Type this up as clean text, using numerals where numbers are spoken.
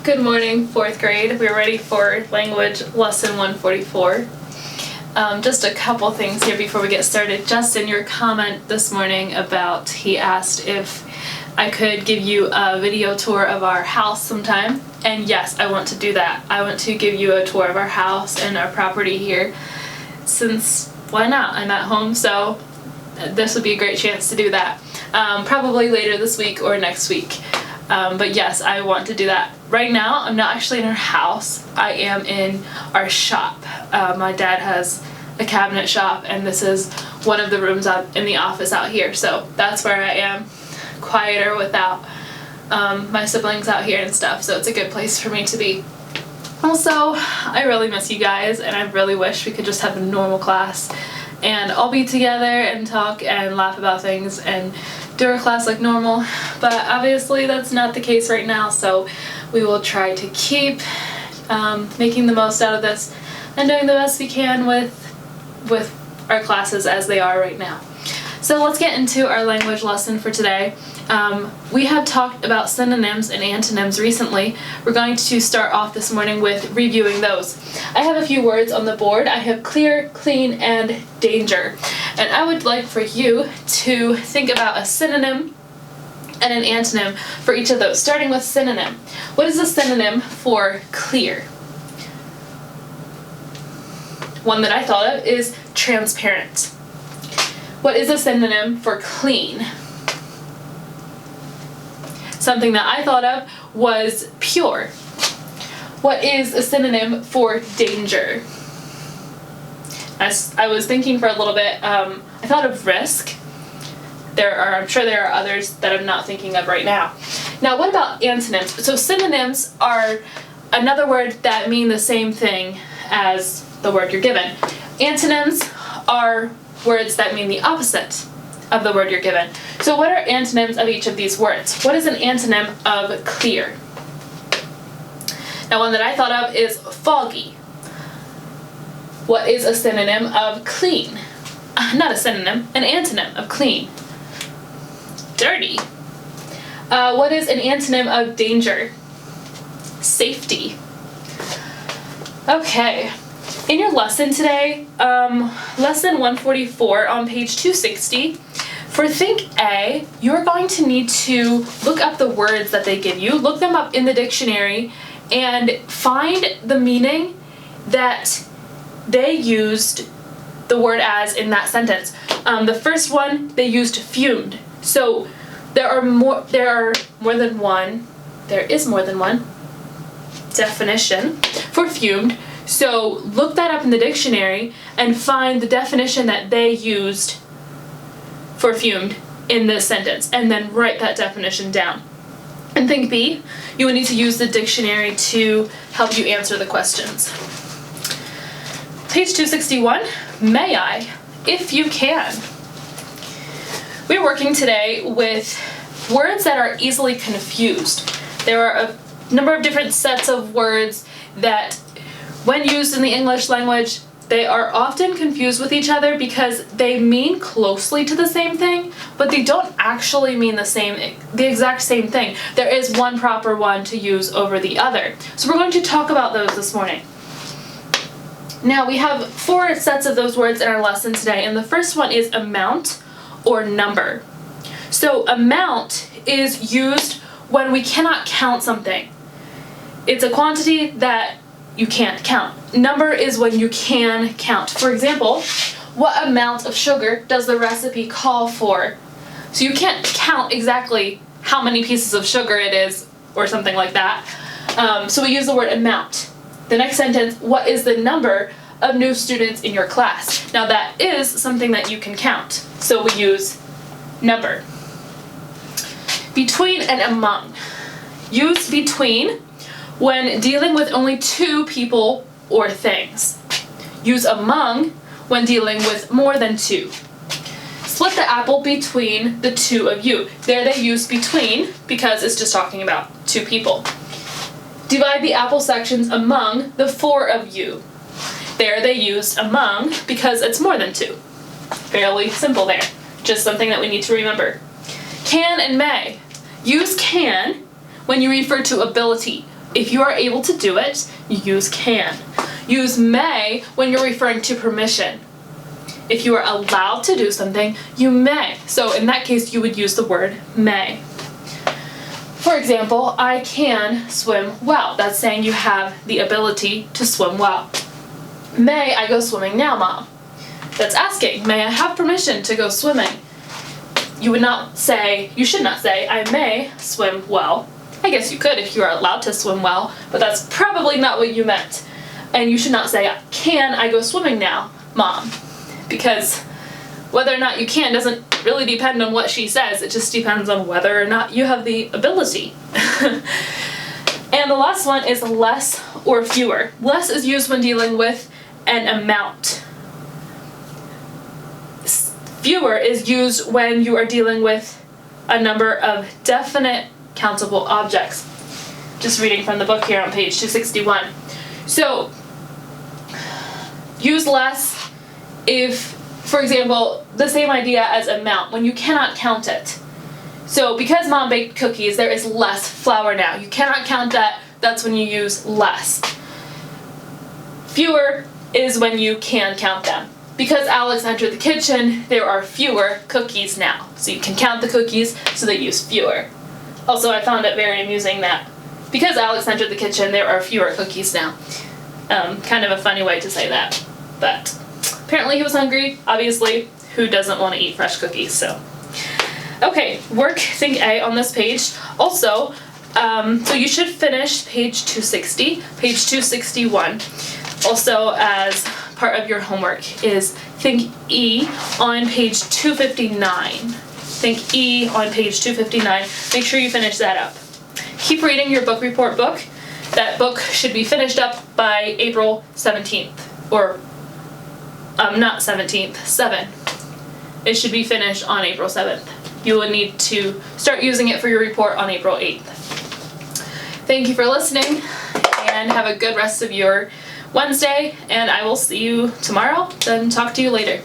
Good morning, 4th grade. We're ready for language lesson 144. Just a couple things here before we get started. Justin, your comment this morning about, he asked if I could give you a video tour of our house sometime. And yes, I want to do that. I want to give you a tour of our house and our property here, since why not? I'm at home, so this would be a great chance to do that. Probably later this week or next week. But yes, I want to do that. Right now, I'm not actually in our house. I am in our shop. My dad has a cabinet shop, and this is one of the rooms out in the office out here. So that's where I am, quieter without my siblings out here and stuff. So it's a good place for me to be. Also, I really miss you guys, and I really wish we could just have a normal class and all be together and talk and laugh about things and do our class like normal, but obviously that's not the case right now, so we will try to keep making the most out of this and doing the best we can with our classes as they are right now. So let's get into our language lesson for today. We have talked about synonyms and antonyms recently. We're going to start off this morning with reviewing those. I have a few words on the board. I have clear, clean, and danger. And I would like for you to think about a synonym and an antonym for each of those, starting with synonym. What is a synonym for clear? One that I thought of is transparent. What is a synonym for clean? Something that I thought of was pure. What is a synonym for danger? As I was thinking for a little bit, I thought of risk. I'm sure there are others that I'm not thinking of right now. Now, what about antonyms? So synonyms are another word that mean the same thing as the word you're given. Antonyms are words that mean the opposite of the word you're given. So what are antonyms of each of these words? What is an antonym of clear? Now, one that I thought of is foggy. What is a synonym of clean? Not a synonym, an antonym of clean. Dirty. What is an antonym of danger? Safety. Okay. In your lesson today, lesson 144 on page 260, for Think A, you're going to need to look up the words that they give you, look them up in the dictionary, and find the meaning that they used the word as in that sentence. The first one, they used fumed. So there is more than one definition for fumed. So look that up in the dictionary and find the definition that they used for fumed in this sentence, and then write that definition down. And Think B, you will need to use the dictionary to help you answer the questions. Page 261, may I, if you can. We're working today with words that are easily confused. There are a number of different sets of words that, when used in the English language, they are often confused with each other because they mean closely to the same thing, but they don't actually mean the exact same thing. There is one proper one to use over the other. So we're going to talk about those this morning. Now, we have 4 sets of those words in our lesson today, and the first one is amount or number. So amount is used when we cannot count something. It's a quantity that you can't count. Number is when you can count. For example, what amount of sugar does the recipe call for? So you can't count exactly how many pieces of sugar it is or something like that. So we use the word amount. The next sentence, what is the number of new students in your class? Now that is something that you can count. So we use number. Between and among. Use between when dealing with only 2 people or things. Use among when dealing with more than 2. Split the apple between the 2 of you. There they use between because it's just talking about 2 people. Divide the apple sections among the 4 of you. There they used among because it's more than 2. Fairly simple there. Just something that we need to remember. Can and may. Use can when you refer to ability. If you are able to do it, you use can. Use may when you're referring to permission. If you are allowed to do something, you may. So in that case, you would use the word may. For example, I can swim well. That's saying you have the ability to swim well. May I go swimming now, Mom? That's asking, may I have permission to go swimming? You should not say, I may swim well. I guess you could if you are allowed to swim well, but that's probably not what you meant. And you should not say, can I go swimming now, Mom? Because whether or not you can doesn't really depend on what she says. It just depends on whether or not you have the ability. And the last one is less or fewer. Less is used when dealing with an amount. Fewer is used when you are dealing with a number of definite countable objects. Just reading from the book here on page 261. So, use less if, for example, the same idea as amount, when you cannot count it. So, because Mom baked cookies, there is less flour now. You cannot count that, that's when you use less. Fewer is when you can count them. Because Alex entered the kitchen, there are fewer cookies now. So you can count the cookies, so they use fewer. Also, I found it very amusing that because Alex entered the kitchen, there are fewer cookies now. Kind of a funny way to say that. But apparently he was hungry. Obviously, who doesn't want to eat fresh cookies? So, okay, work think A on this page. Also, so you should finish page 260, page 261. Also, as part of your homework is think E on page 259. Think E on page 259. Make sure you finish that up. Keep reading your book report book. That book should be finished up by April 17th. Or, not 17th, 7. It should be finished on April 7th. You will need to start using it for your report on April 8th. Thank you for listening, and have a good rest of your Wednesday, and I will see you tomorrow, then talk to you later.